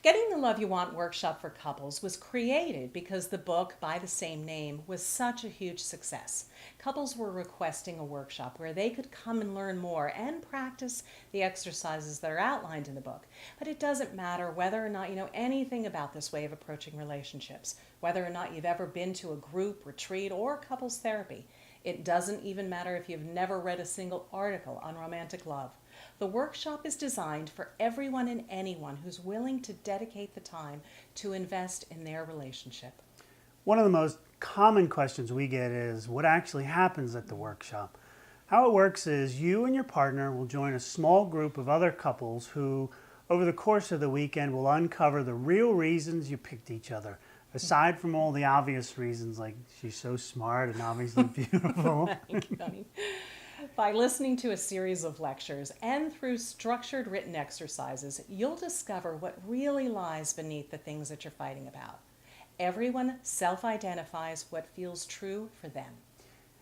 Getting the Love You Want workshop for couples was created because the book by the same name was such a huge success. Couples were requesting a workshop where they could come and learn more and practice the exercises that are outlined in the book. But it doesn't matter whether or not you know anything about this way of approaching relationships, whether or not you've ever been to a group retreat or couples therapy. It doesn't even matter if you've never read a single article on romantic love. The workshop is designed for everyone and anyone who's willing to dedicate the time to invest in their relationship. One of the most common questions we get is what actually happens at the workshop. How it works is you and your partner will join a small group of other couples who, over the course of the weekend, will uncover the real reasons you picked each other. Aside from all the obvious reasons like she's so smart and obviously beautiful. Thank you, honey. By listening to a series of lectures and through structured written exercises, you'll discover what really lies beneath the things that you're fighting about. Everyone self-identifies what feels true for them.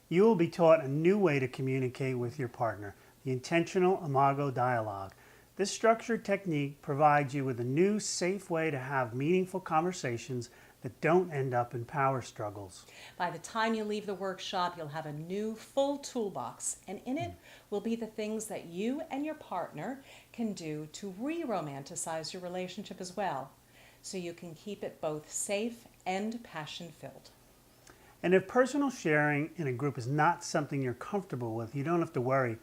You will be taught a new way to communicate with your partner, the intentional imago dialogue. This structured technique provides you with a new, safe way to have meaningful conversations that don't end up in power struggles. By the time you leave the workshop, you'll have a new full toolbox, and in it will be the things that you and your partner can do to re-romanticize your relationship as well, so you can keep it both safe and passion-filled. And if personal sharing in a group is not something you're comfortable with, you don't have to worry.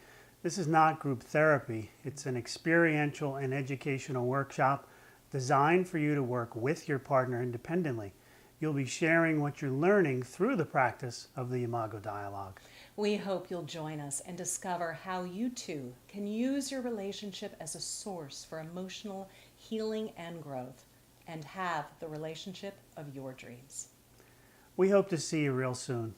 This is not group therapy. It's an experiential and educational workshop designed for you to work with your partner independently. You'll be sharing what you're learning through the practice of the imago dialogue. We hope you'll join us and discover how you too can use your relationship as a source for emotional healing and growth, and have the relationship of your dreams. We hope to see you real soon.